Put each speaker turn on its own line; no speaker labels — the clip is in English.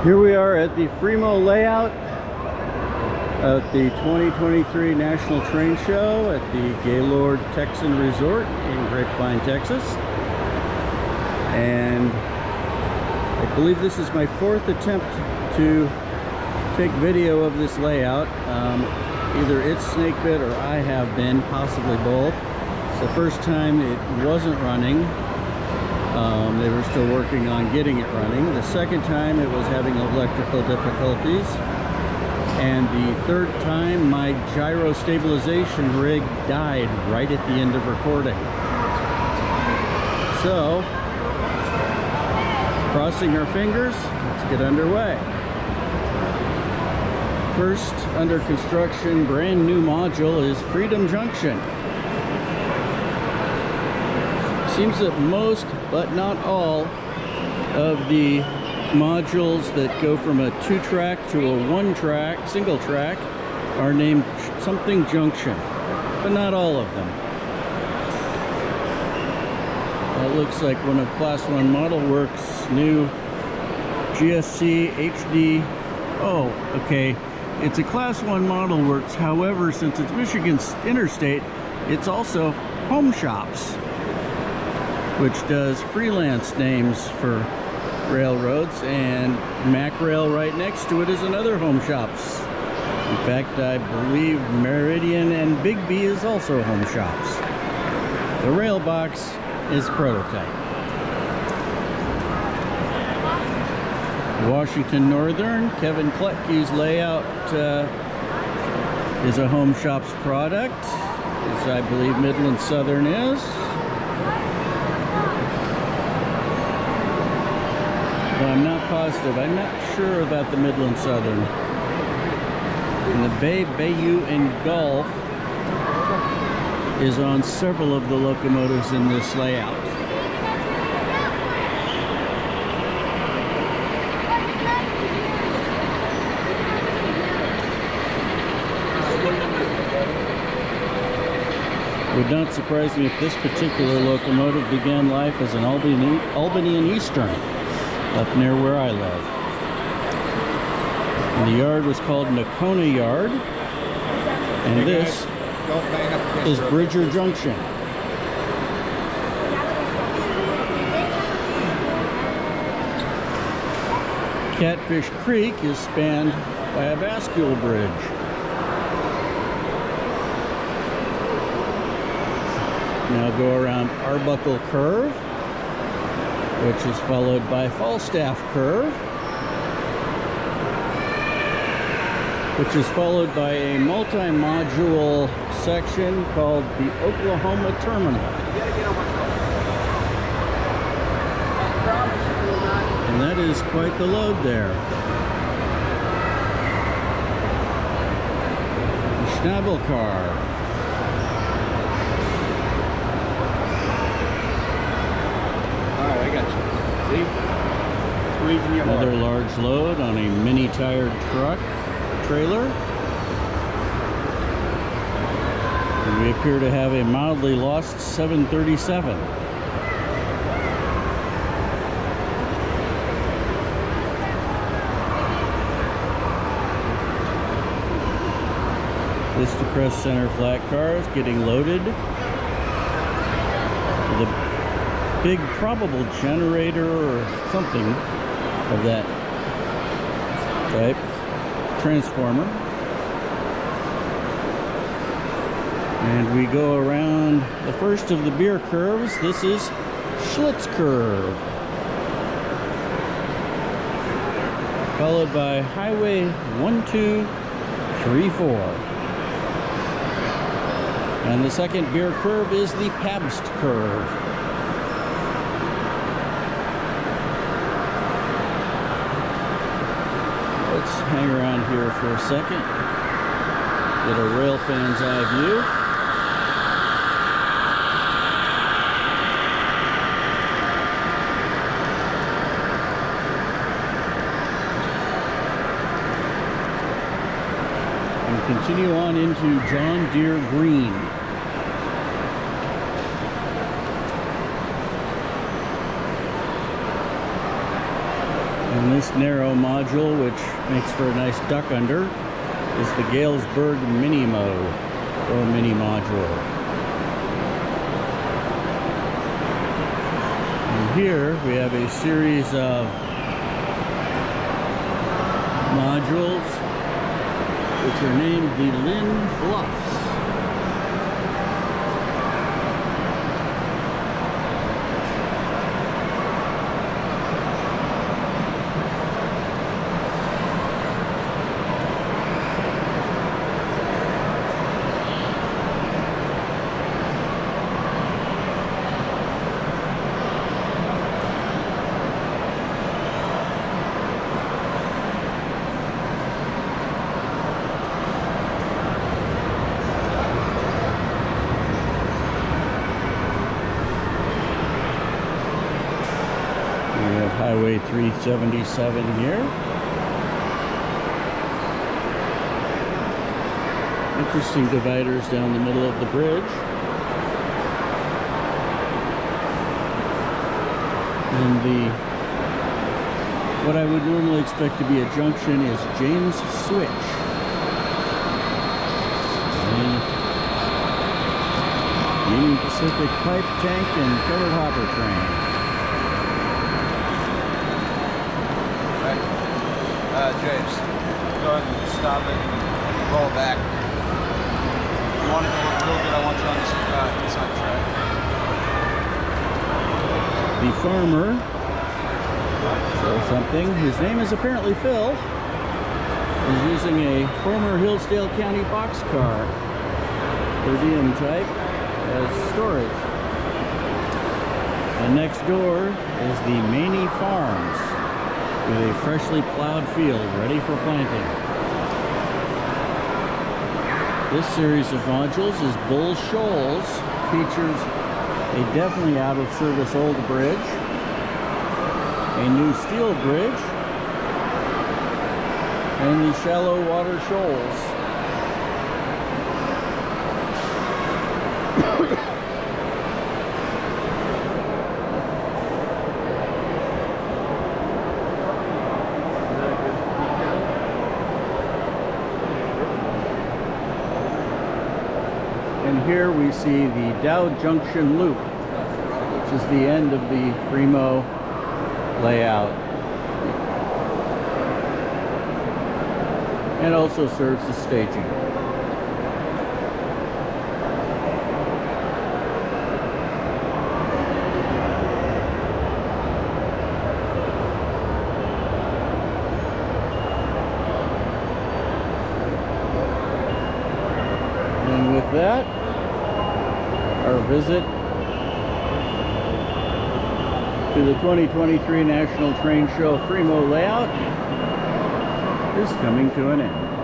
Here we are at the Fremo layout at the 2023 National Train Show at the Gaylord Texan Resort in Grapevine, Texas. And I believe this is my fourth attempt to take video of this layout. Either it's snakebit or I have been, possibly both. It's the first time it wasn't running. They were still working on getting it running. The second time it was having electrical difficulties. And the third time my gyro stabilization rig died right at the end of recording. So, crossing our fingers, let's get underway. First under construction brand new module is Freedom Junction. Seems that most, but not all, of the modules that go from a 2-track to a 1-track, single track, are named something junction, but not all of them. That looks like one of Class 1 Model Works' new GSC HD. Oh, okay. It's a Class 1 Model Works, however, since it's Michigan Interstate, it's also Home Shops, which does freelance names for railroads, and MacRail right next to it is another Home Shops. In fact, I believe Meridian and Bigby is also Home Shops. The rail box is prototype. Washington Northern, Kevin Kletke's layout is a Home Shops product, as I believe Midland Southern is. Well, I'm not positive. I'm not sure about the Midland Southern. And the Bay, Bayou, and Gulf is on several of the locomotives in this layout. It would not surprise me if this particular locomotive began life as an Albany and Eastern, up near where I live. And the yard was called Nakona Yard, and this is Bridger Junction. Catfish Creek is spanned by a bascule bridge. Now go around Arbuckle Curve, which is followed by Falstaff Curve, which is followed by a multi-module section called the Oklahoma Terminal. And that is quite the load there. The Schnabel car. Another large load on a mini-tired truck trailer. And we appear to have a mildly lost 737. Vista Crest Center flat car is getting loaded. The big probable generator or something of that type transformer. And we go around the first of the beer curves. This is Schlitz Curve, followed by Highway 1234. And the second beer curve is the Pabst Curve. Let's hang around here for a second, get a rail fan's eye view. And continue on into John Deere Green. And this narrow module, which makes for a nice duck under, is the Galesburg Minimo, or Mini Module. And here we have a series of modules which are named the Lynn Bluffs. We have Highway 377 here. Interesting dividers down the middle of the bridge. And what I would normally expect to be a junction is James Switch. And Union Pacific Pipe Tank and Covered Hopper Train.
James, go ahead and stop it and roll back. If you want it to look real good, I want you on this inside track.
The farmer, or something, his name is apparently Phil, is using a former Hillsdale County boxcar, per diem type, as storage. And next door is the Maney Farms, with a freshly plowed field ready for planting. This series of modules is Bull Shoals, features a definitely out of service old bridge, a new steel bridge, and the shallow water shoals. And here we see the Dow Junction Loop, which is the end of the Fremo layout. And also serves as staging. And with that, our visit to the 2023 National Train Show Fremo layout is coming to an end.